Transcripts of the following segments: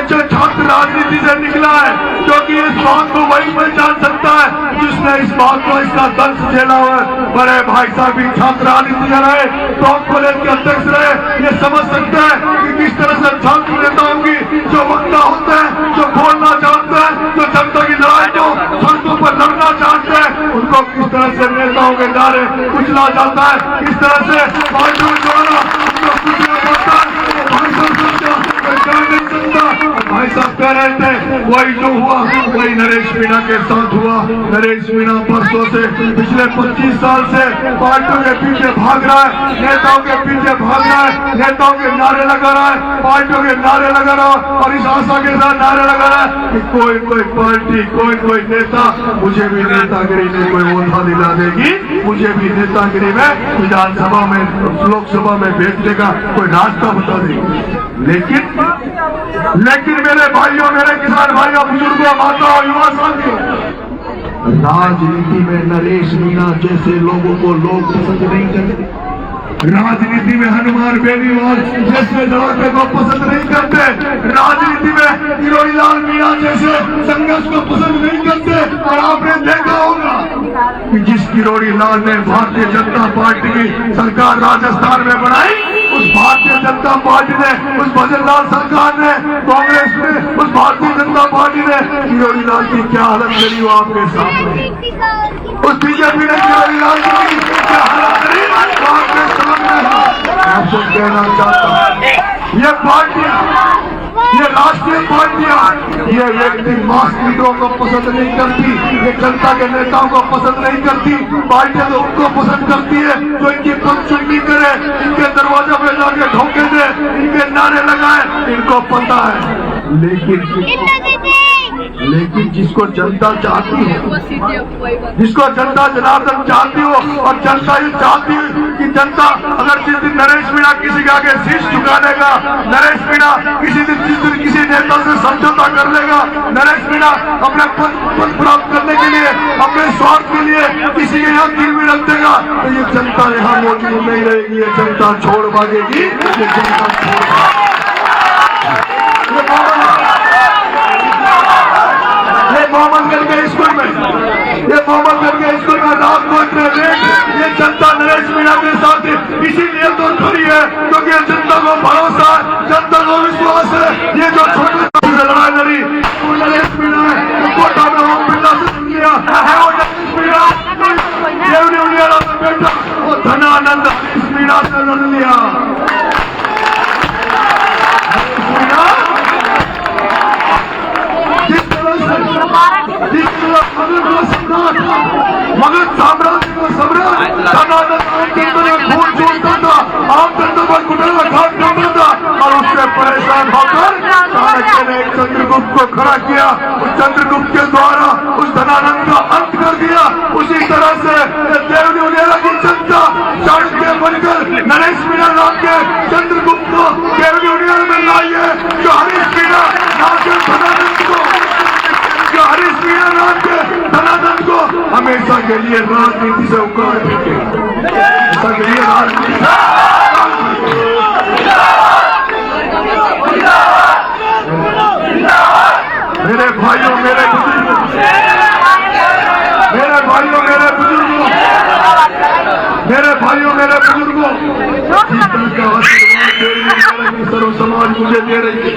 जो छात्र राजनीति से निकला है, क्योंकि इस बात को वही पहचान सकता है जिसने इस बात को, इसका दर्द झेला हुआ है। बड़े भाई साहब भी छात्र राजनीति में रहे, टॉप कॉलेज के अध्यक्ष रहे, ये समझ सकते हैं कि किस तरह से छात्र नेताओं की जो वक्ता होते हैं, जो बोलना चाहते हैं, जो जनता की लड़ाई को सड़कों पर लड़ना चाहते हैं, उनको किस तरह से नेताओं के द्वारा कुचला जाता है, किस तरह से पार्टियों द्वारा उनको कुचला जाता है। भाई साहब कह रहे थे वही जो हुआ वही नरेश मीणा के साथ हुआ। नरेश मीणा परसों से पिछले 25 साल से पार्टियों के पीछे भाग रहा है, नेताओं के पीछे भाग रहा है, नेताओं के नारे लगा रहा है, पार्टियों के नारे लगा रहा है और इस आशा के साथ नारे लगा रहा है कि कोई पार्टी, कोई नेता मुझे भी नेतागिरी में कोई ओहदा दिला देगी, मुझे भी नेतागिरी में विधानसभा में, लोकसभा में भेजने का कोई रास्ता बता देगी। लेकिन मेरे भाइयों, मेरे किसान भाइयों, बुजुर्गों, माताओं, युवा साथियों, राजनीति में नरेश मीणा जैसे लोगों को लोग पसंद नहीं करते। राजनीति में हनुमान बेनीवाल जैसे लड़के को पसंद नहीं करते। राजनीति में किरोड़ीलाल मीणा जैसे संघर्ष को पसंद नहीं करते। और आपने देखा होगा कि जिस किरोड़ीलाल ने भारतीय जनता पार्टी की सरकार राजस्थान में बनाई, उस भारतीय जनता पार्टी ने, उस भजनलाल सरकार ने, कांग्रेस ने, उस भारतीय जनता पार्टी ने किरोड़ीलाल की क्या हालत करी वो आपके सामने। उस बीजेपी ने किरोड़ीलाल की क्या हालत करी आपके सामने। आपसे कहना चाहता हूँ, ये पार्टियां, ये राष्ट्रीय पार्टियां, ये व्यक्ति मास लीडरों को पसंद नहीं करती, ये जनता के नेताओं को पसंद नहीं करती। पार्टियां तो उनको पसंद करती है जो इनकी पंचुंगी करे, इनके दरवाजे पे जाके ठोके दे, इनके नारे लगाए, इनको पता है। लेकिन जिसको जनता चाहती हो, जिसको जनता जनार्दन चाहती हो, और जनता ये चाहती है कि जनता अगर जिस दिन नरेश मीणा किसी के आगे शीश झुका देगा, नरेश मीणा किसी दिन किसी नेता से समझौता कर लेगा, नरेश मीणा अपने पद प्राप्त करने के लिए, अपने स्वार्थ के लिए किसी के यहाँ गिरवी रख देगा, तो ये जनता यहाँ मौजूद नहीं रहेगी, ये जनता छोड़ भागेगी, ये जनता छोड़ भागेगी। मोहम्मदगंज के स्कूल में, ये मोहम्मदगंज के स्कूल में रात को इतने लेट, ये जनता नरेश मीणा के साथ इसीलिए तो खड़ी है क्योंकि जनता को भरोसा है, जनता को विश्वास है। ये जो छोटे से लड़ाई लड़ी वो नरेश मीणा है, कोटा में ओम बिरला से लिया है, वो नरेश मीणा देवनी उड़ियाला में बैठा, वो धनानंद नरेश मीणा से लड़ लिया। मगध साम्राज्य को सम्राट खून चूसता था, आम जनता पर कुटलवा घाट करता था, और उससे परेशान होकर चाणक्य ने एक चंद्रगुप्त को खड़ा किया। उस चंद्रगुप्त के द्वारा उस धनानंद का अंत कर दिया। उसी तरह से देवनी उड़ियाला की जनता चाणक्य बनकर नरेश मीणा नाम के चंद्रगुप्त को देवनी उड़ियाला में लाई है, जो हरीश मीणा नाम के धनानंद को, जो हरीश मीणा नाम के धनानंद को हमेशा के लिए राजनीति से उखाड़ फेंके, हमेशा के लिए राजनीति से। मेरे भाइयों, मेरे बुजुर्गों, मेरे भाइयों, मेरे बुजुर्गों, मेरे भाइयों, मेरे बुजुर्गों, सर्व समाज मुझे दे रही है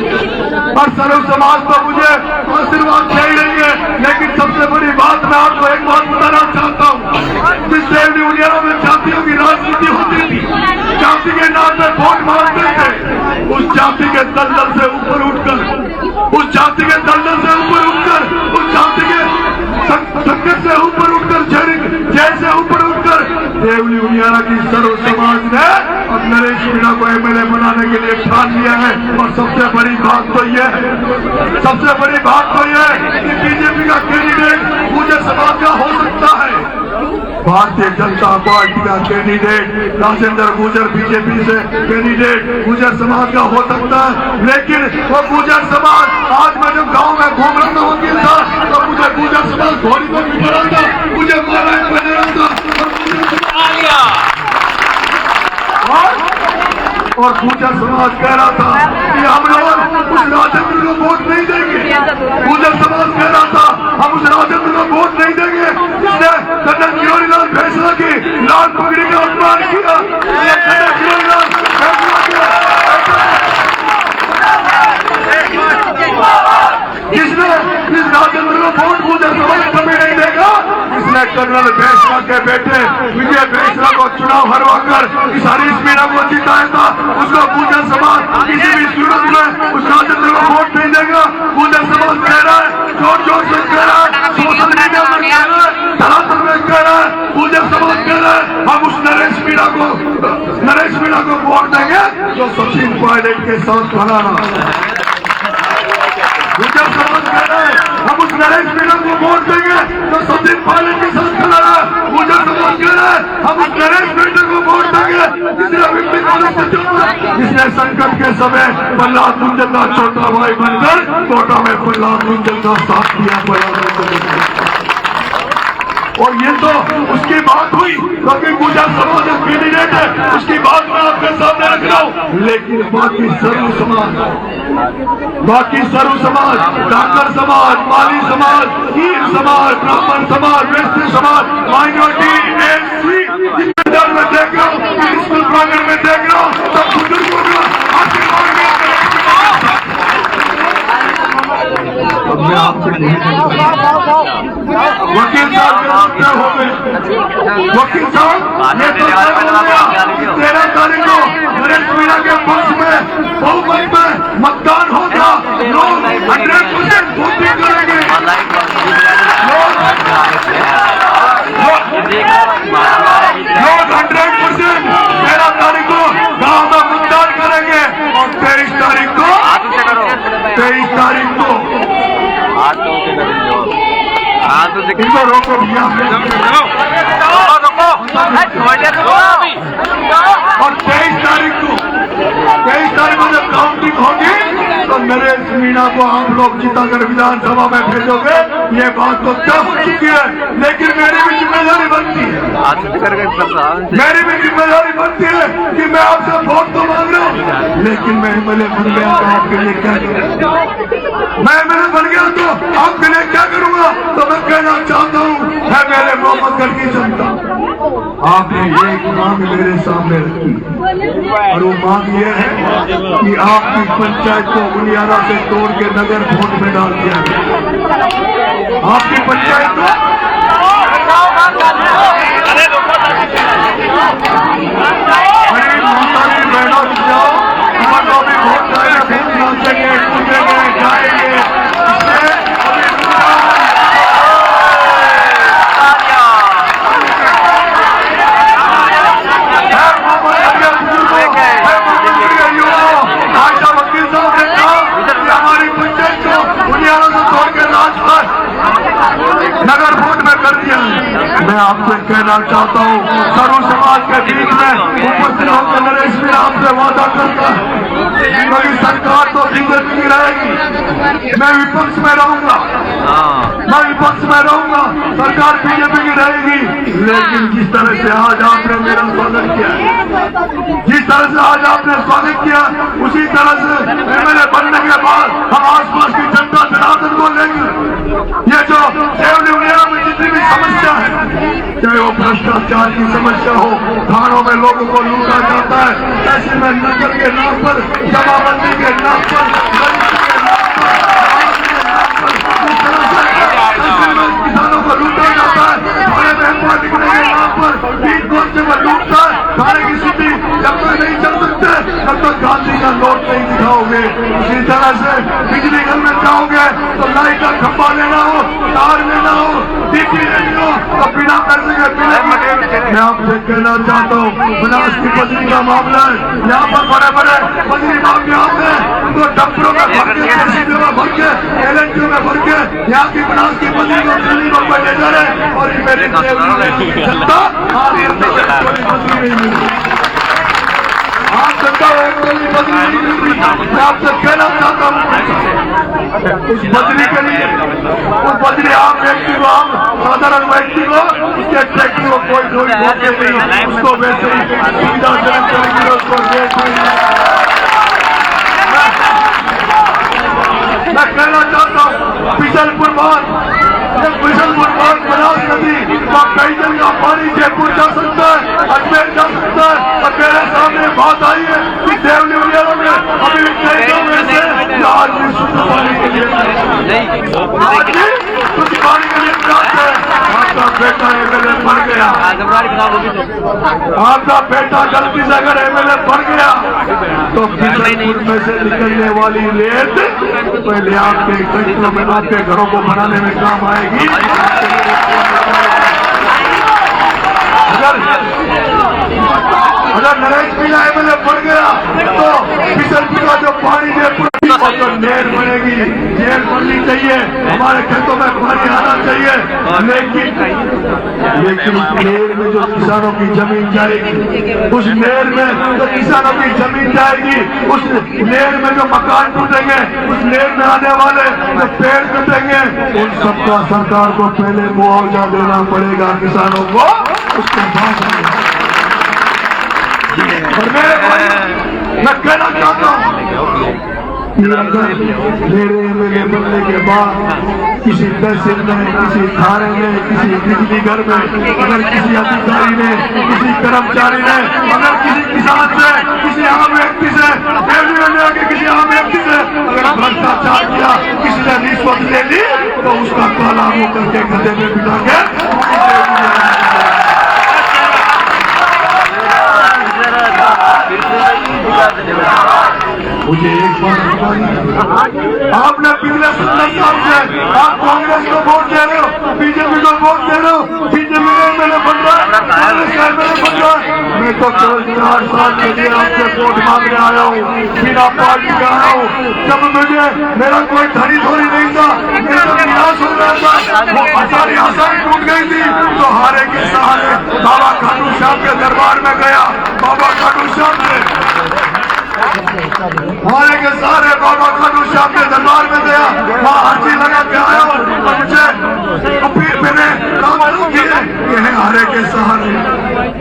और सर्व समाज तो मुझे आशीर्वाद दे रही है। लेकिन सबसे बड़ी बात मैं आपको एक बात बताना चाहता हूँ, जिस देवनी उड़ियाला में जातियों की राजनीति होती थी, जाति के नाम पे वोट मांगते थे, उस जाति के दलदल से ऊपर उठकर, उस जाति के दलदल से ऊपर उठकर, उस जाति के संकट से ऊपर उठकर, जेल से ऊपर उठकर देवनी उड़ियाला की सर्व समाज ने अब नरेश मीणा को एमएलए बनाने के लिए ठान लिया है। और सबसे बड़ी बात तो यह है, सबसे बड़ी बात तो यह है कि बीजेपी का कैंडिडेट गुर्जर समाज का हो सकता है। भारतीय जनता पार्टी का कैंडिडेट राजेंद्र गुर्जर बीजेपी से कैंडिडेट गुर्जर समाज का हो सकता है, लेकिन वो गुर्जर समाज, आज मैं जब गांव में घूम रहा था वकील साहब, तो मुझे गुर्जर समाज घोड़ी पर बिठा रहा था, मुझे मालाएं पहना रहा था, और गुर्जर समाज कह रहा था कि हम लोग उस राजेंद्र को वोट नहीं देंगे। गुर्जर समाज कह रहा था हम उस राजेंद्र को वोट नहीं देंगे जिसने कर्नल किरोड़ी लाल फैसला की लाल पगड़ी का अपमान किया। कर्नल किरोड़ी लाल फैसला किया जिसने इस राजेंद्र को वोट गुर्जर समाज कभी नहीं देगा। इसने कर्नल फैसला के बेटे विजय फैसला को चुनाव हरवाकर इस हरीश मीणा को जिताया था। उसको गुर्जर समाज किसी भी सूरत में उस राजेंद्र को वोट नहीं देगा। गुर्जर समाज कह रहा है, जोर जोर से कह रहा है, सोशल मीडिया में कह रहा है, धरातल में कह रहा है, गुर्जर समाज कह रहा है हम उस नरेश मीणा को वोट देंगे जो सचिन पायलट के साथ खड़ा रहा। गुर्जर समाज कह रहा है हम उस नरेश मीणा को वोट देंगे तो सचिन पायलट के साथ खड़ा रहा। गुर्जर समाज कह रहा है हम उस नरेश मीणा को वोट देंगे जिसने संकट के समय प्रहलाद मुंजल का छोटा भाई बनकर कोटा में प्रहलाद मुंजल का साथ दिया। और ये तो उसकी बात हुई क्योंकि गुर्जर समाज कैंडिडेट है, उसकी बात मैं आपके सामने रख रहा हूँ। लेकिन बाकी सर्व समाज, डाकर समाज, माली समाज, हीर समाज, ब्राह्मण समाज, वैश्य समाज, माइनॉरिटी, एससी में देख रहा हूँ, स्कूल प्रांगण में देख रहा हूँ, सब बुजुर्गों का आशीर्वाद। मैं आपसे वकील साहब क्या हो गए? वकील साहब ये तो 13 तारीख को नरेश मीणा के पक्ष में बहुमत में मतदान होगा। लोग 100% वोटिंग करेंगे। लोग 100% 13 तारीख को गांव में मतदान करेंगे और 23 तारीख को इनको रोको भैया और 23 तारीख को जब काउंटिंग होगी तो नरेश मीणा को आप लोग जिताकर विधानसभा में भेजोगे। ये बात तो तय हो चुकी है, लेकिन मेरी भी जिम्मेदारी बनती है कि मैं आपसे वोट तो मांग रहा हूँ, लेकिन मैं एमएलए बन गया तो आपके लिए क्या करूँगा? मैं एमएलए बन गया तो आपके लिए क्या करूँगा? तो मैं कहना चाहता हूँ है मेरे मोहम्मदगढ़ की जनता, आपने एक मांग मेरे सामने रखी और वो मांग ये है कि आपकी पंचायत को बुनियादा से तोड़ के नगर वोट में डाल दिया गया। आपकी पंचायत को अरे माता जी बहनों जाओ, उनको भी वोट डाले, वोट नाचेंगे, कूदेंगे, गाएंगे। नगर वोट में कर दिया। मैं आपसे कहना चाहता हूँ सर्व समाज के बीच में उपस्थित होकर नरेश मीणा आपसे वादा करता है क्योंकि सरकार तो बीजेपी की रहेगी, मैं विपक्ष में रहूंगा, सरकार बीजेपी की रहेगी। लेकिन जिस तरह से आज आपने मेरा स्वागत किया, उसी तरह से एमएलए बनने के बाद हम आसपास की जनता जनार्दन को लेंगे। ये जो देवलिया में जितनी भी समस्या है, चाहे वो भ्रष्टाचार की समस्या हो, थानों में लोगों को लूटा जाता है, तहसील में नकल के नाम पर, जमाबंदी के नाम पर, किसानों को लूटा जाता है, थाने में एम्प्लॉय निकलने के नाम पर 3 कांस्टेबल लूटता है। थाने की स्थिति जब तक नहीं चल सकते तब तक गांधी का नोट नहीं दिखाओगे। इसी तरह से बिजली घर में जाओगे तो लाइट का खंभा लेना हो, तार लेना हो, डीपी लेनी हो तो बिना पैसे के मिलेगी। मैं आपसे कहना चाहता हूँ बनास की बजरी का मामला है, यहाँ पर बड़े बड़े बजरी माफिया होते हैं, तो डॉक्टरों में भर के, भर के, एलएनटी में भर के यहाँ की बनास की बजरी को दिल्ली में ले जा रहे और ये मेरी जनता बजरी नहीं मिली। आप चाहता हूँ मैं आपसे कहना चाहता हूँ उस बजरी के लिए, उस बजरी आम व्यक्ति को, आम साधारण व्यक्ति को, उसके टैक्स को कोई थोड़ी होते नहीं, उसको वैसे ही सुविधाजनक करेंगे, उसको मैं कहना चाहता हूँ बिशनपुर बांध बनास नदी का कई दिन का पानी जयपुर जा सकता है, अजमेर जा सकता है। और मेरे सामने बात आई है कि देवली वगैरह में अभी कई गाँव ऐसे आज भी शुद्ध पानी के लिए शुद्ध पानी के लिए प्राप्त है। आपका बेटा एमएलए बन गया, आपका बेटा गलती से अगर एमएलए बन गया तो बिशनपुर में से निकलने वाली रेत पहले आपके फैक्ट्रियों में, आपके घरों को बनाने में काम आएगी। अगर नरेश मीणा एमएलए बन गया तो बिशनपुर का जो पानी जयपुर जो नहर बनेगी, जेल बननी चाहिए, हमारे खेतों में पानी आना चाहिए। लेकिन उस नहर में जो किसानों की जमीन जाएगी, उस नहर में जो किसानों की जमीन जाएगी, उस नहर में जो मकान टूटेंगे, उस नहर में आने वाले जो पेड़ कटेंगे, उन सबका सरकार को पहले मुआवजा देना पड़ेगा किसानों को, उसके बाद। और मैं कहना चाहता हूँ मेरे एमएलए बनने के बाद किसी तहसील में, किसी थाने में, किसी बिजली घर में अगर किसी अधिकारी ने, किसी कर्मचारी ने, अगर किसी किसान से, किसी आम व्यक्ति से, किसी आम व्यक्ति से अगर भ्रष्टाचार किया, किसी ने रिश्वत ले ली तो उसका काला मुंह करके गधे में बिठा के मुझे एक बात आपने पिछले 17 साल से आप कांग्रेस को वोट दे रहे हो, बीजेपी को वोट दे रहे हो, बीजेपी का एमएलए बन रहा है, कांग्रेस का एमएलए बन रहा है। मैं तो केवल 4 साल के लिए आपसे वोट मांगने आया हूँ, बिना पार्टी का आया हूँ। जब मुझे मेरा कोई धनी थोड़ी नहीं था, मेरा निराश हो रहा था, वो सारी आशाएं टूट गई थी, तो हारे के सहारे बाबा खाटू श्याम के दरबार में गया। बाबा खाटू श्याम से हमारे के सारे बाबा खाटू श्याम के दरबार में गया, वहाँ अर्जी लगा के आया और मुझे फिर मैंने काम किए। ये है हारे के सहारे,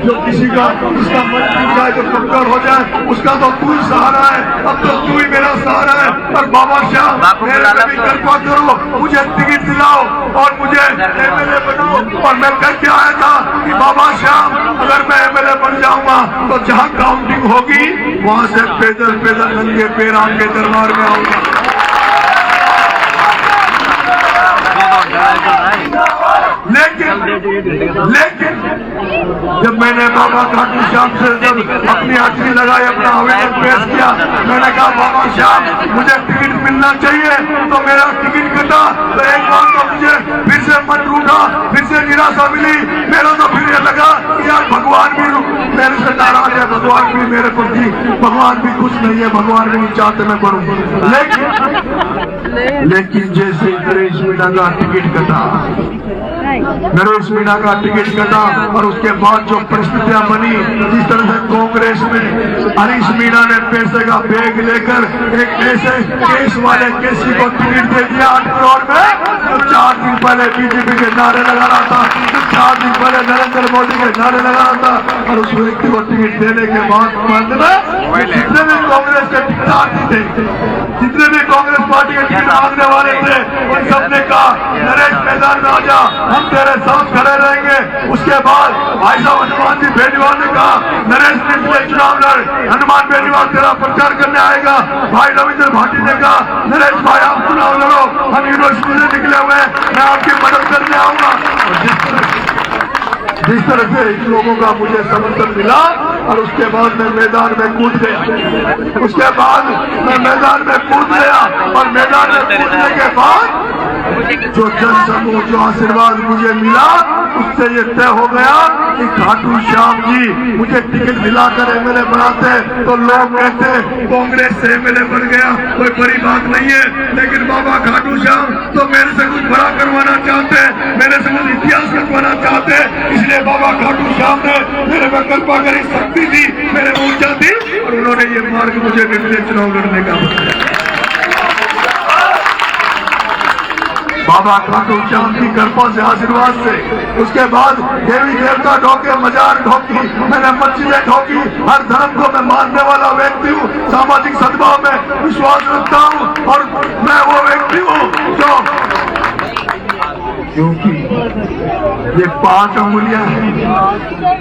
जो किसी का उसका मन टूट जाए तो कमजोर हो जाए, उसका तो तू ही सहारा है, अब तो तू ही मेरा सहारा है। और बाबा श्याम मेरे पे भी कृपा करो, मुझे टिकट दिलाओ और मुझे एमएलए बनाओ। और मैं कह के आया था कि बाबा श्याम अगर मैं एमएलए बन जाऊंगा तो जहाँ काउंटिंग होगी वहाँ से पैदल नंगे पैर आपके दरबार में आऊंगा। लेकिन जब मैंने बाबा खाटू श्याम से जब अपनी अर्जी लगाई, अपना आवेदन पेश किया, मैंने कहा बाबा श्याम मुझे टिकट मिलना चाहिए, तो मेरा टिकट कटा। तो एक बार तो मुझे फिर से मन टूटा, फिर से निराशा मिली। मेरा तो फिर ये लगा यार भगवान भी मेरे से नाराज है, भगवान भी मेरे प्रति, भगवान भी कुछ नहीं है, भगवान भी नहीं चाहते मैं करूँ। लेकिन जैसे नरेश मीणा का टिकट कटा, नरेश मीणा का टिकट कटा और उसके बाद जो परिस्थितियां बनी, जिस तरह से कांग्रेस में हरीश मीणा ने पैसे का बैग लेकर एक ऐसे केस वाले केसी को टिकट दे दिया 8 करोड़ में, जो 4 दिन पहले बीजेपी के नारे लगा रहा था, जो 4 दिन पहले नरेंद्र मोदी के नारे लगा रहा था। और उस व्यक्ति को टिकट देने के बाद जितने भी कांग्रेस के टिकट थे, जितने भी कांग्रेस पार्टी के टिकट मांगने वाले थे, उन सबने कहा नरेश मैदान में आ जा, हम तेरे साथ खड़े रहेंगे। उसके बाद भाई साहब हनुमान जी बेनीवाल ने कहा नरेश पिछले चुनाव लड़, हनुमान बेनीवाल तेरा प्रचार करने आएगा। भाई रविंद्र भाटी ने कहा नरेश भाई आप चुनाव लड़ो, हम यूनिवर्सिटी से निकले हुए हैं, मैं आपकी मदद करने आऊंगा। जिस तरह से इन लोगों का मुझे समर्थन मिला और उसके बाद मैं मैदान में कूद गया, उसके बाद मैं मैदान में कूद गया और मैदान में कूदने के बाद जो जन समूह, जो आशीर्वाद मुझे मिला, उससे ये तय हो गया कि खाटू श्याम जी मुझे टिकट दिलाकर एमएलए बनाते तो लोग कहते कांग्रेस से एमएलए बन गया, कोई बड़ी बात नहीं है। लेकिन बाबा खाटू श्याम तो मेरे से कुछ बड़ा करवाना चाहते, मेरे से कुछ इतिहास करवाना चाहते, इसलिए बाबा खाटू श्याम सामने मेरे में कल्पा करी शक्ति थी, मेरे ऊर्जा थी, और उन्होंने ये मार्ग मुझे निर्णय चुनाव लड़ने का बताया। बाबा खाटू श्याम की कृपा से, आशीर्वाद से, उसके बाद देवी देवता ढोके, मजार ढोकी, मैंने मस्जिदें ढोकी। हर धर्म को मैं मानने वाला व्यक्ति हूँ, सामाजिक सद्भाव में विश्वास रखता हूँ, और मैं वो व्यक्ति हूँ जो, क्योंकि ये 5 अंगुलियां हैं,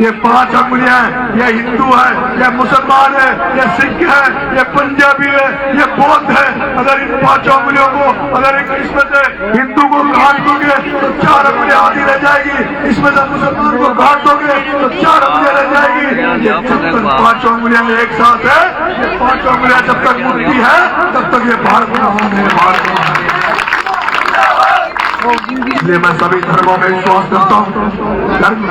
ये 5 अंगुलियां हैं, ये हिंदू है, ये मुसलमान है, ये सिख है, ये पंजाबी है, ये बौद्ध है। अगर इन 5 अंगुलियों को, अगर इसमें से हिंदू को काट दोगे तो 4 अंगुलियां आधी रह जाएगी, इसमें से मुसलमान को काट दोगे तो 4 अंगुलियां रह जाएगी। ये जब तक 5 अंगुलियां एक साथ है, ये 5 अंगुलियां जब तक मुक्ति है, तब तक ये भारत का होम है, भारत का है। इसलिए मैं सभी धर्मों में विश्वास करता हूँ,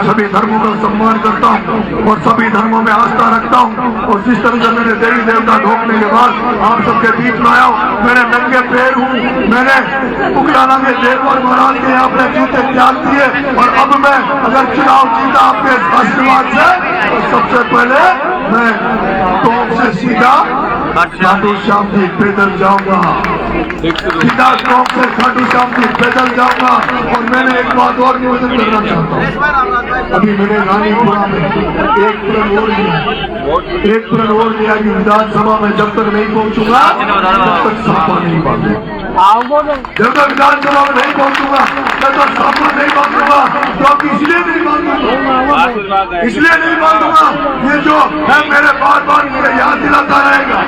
सभी धर्मों का सम्मान करता हूँ, और सभी धर्मों में आस्था रखता हूँ। और जिस तरह से मैंने देवी देवता ढोकने के बाद आप सबके बीच में आया हूँ, मैंने नंगे पैर हूँ, मैंने उकलाना के देववर महाराज के अपने जूते त्याग दिए, और अब मैं अगर चुनाव जीता आपके आशीर्वाद से, तो सबसे पहले मैं टोंक से सीधा खाटू श्याम जी पैदल जाऊंगा, सीधा टोंक से खाटू श्याम जी पैदल जाऊंगा। और मैंने एक बात और निवेदन करना चाहता हूँ, अभी मैंने रानीपुरा में एक प्रण और दिया कि विधानसभा में जब तक नहीं पहुंचूंगा तब तक साफा नहीं बांधूंगा, जब तक विधानसभा में नहीं पहुंचूंगा तब तक साफा नहीं बांधूंगा। तो इसलिए नहीं बांधूंगा, इसलिए नहीं बांधूंगा, ये जो है मेरे बार बार मुझे याद दिलाता रहेगा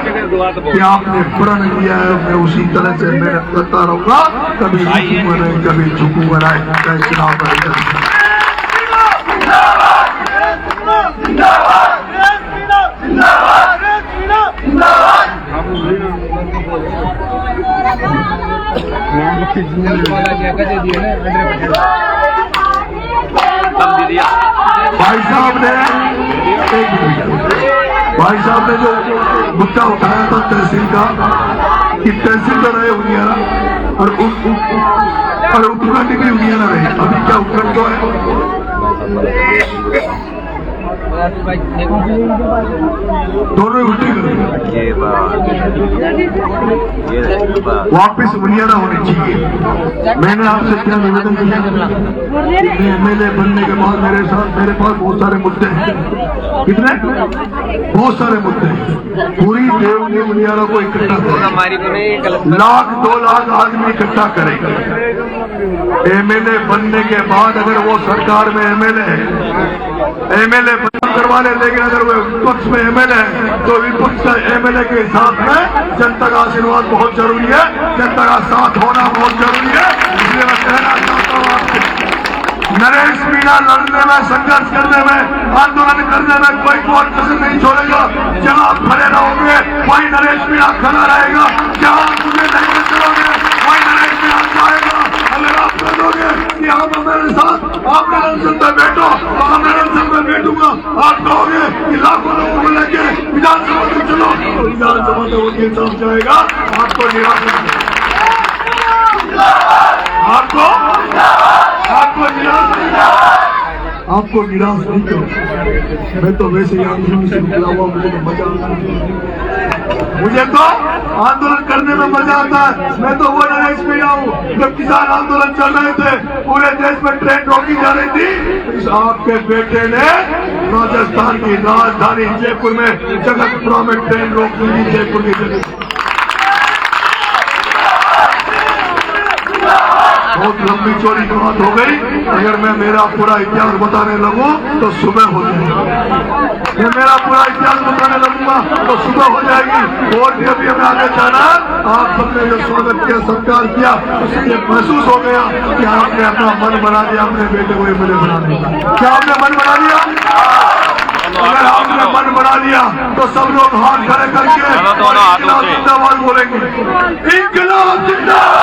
कि आपने प्रण लिया है, मैं उसी तरह से मेहनत करता रहूंगा, कभी झुकूंगा नहीं, कभी झुकूंगा नहीं, चुनाव करेगा। भाई साहब ने जो मुद्दा उठाया था तहसील का, कि तहसील तो रहे उनियारा और उपखंड की उनियारा रहे, अभी क्या उपखंड तो है, दोनों उल्टी कर वापिस बुनियादा होनी चाहिए। मैंने आपसे क्या निवेदन किया, एमएलए बनने के बाद मेरे पास बहुत सारे मुद्दे हैं, कितने, बहुत सारे मुद्दे हैं। पूरी देवनी बुनियादा को इकट्ठा करें, 1-2 लाख आदमी इकट्ठा करेंगे। एमएलए बनने के बाद अगर वो सरकार में एमएलए है, एमएलए करवा ले, लेकिन अगर वो विपक्ष में एमएलए है तो विपक्ष का एमएलए के साथ में जनता का आशीर्वाद बहुत जरूरी है, जनता का साथ होना बहुत जरूरी है। इसलिए मैं कहना चाहता हूँ आपसे, नरेश मीणा लड़ने में, संघर्ष करने में, आंदोलन करने में कोई कसर नहीं छोड़ेगा। जहाँ आप खड़े रहोगे वही नरेश मीणा खड़ा रहेगा, जहाँ मुझे नहीं चलोगे वही नरेश मीणा जाएगा। अगर आप कह दोगे कि आप मेरे साथ आपके अनशन में बैठो तो मैं अनशन में बैठूंगा, आप कहोगे कि लाखों लोगों को लेके विधानसभा में चलो तो विधानसभा में वो ये सब जाएगा, आपको निराश आपको निराश नहीं करो। मैं तो वैसे ही आंदोलन से निकला हुआ, मुझे तो मजा आता है, मुझे तो आंदोलन करने में मजा आता है। मैं तो वो नरेश मीणा हूँ, जब किसान आंदोलन चल रहे थे, पूरे देश में ट्रेन रोकी जा रही थी, इस आपके बेटे ने राजस्थान की राजधानी जयपुर में, जगतपुरा में ट्रेन रोक दी, जयपुर की जगह। बहुत लंबी चौड़ी बात हो गई, अगर मैं मेरा पूरा इतिहास बताने लगूं तो सुबह हो जाएगी, मैं मेरा पूरा इतिहास बताने लगूंगा तो सुबह हो जाएगी। और भी अभी हमें आगे जाना, आप सबने जो स्वागत किया, सत्कार किया, उससे ये महसूस हो गया कि आपने अपना मन बना दिया, अपने बेटे को एमएलए बना दिया। क्या आपने मन बना दिया? अगर आपने मन बना लिया तो सब लोग हाथ खड़े करके जिंदाबाद बोलेंगे, इंकलाब जिंदाबाद।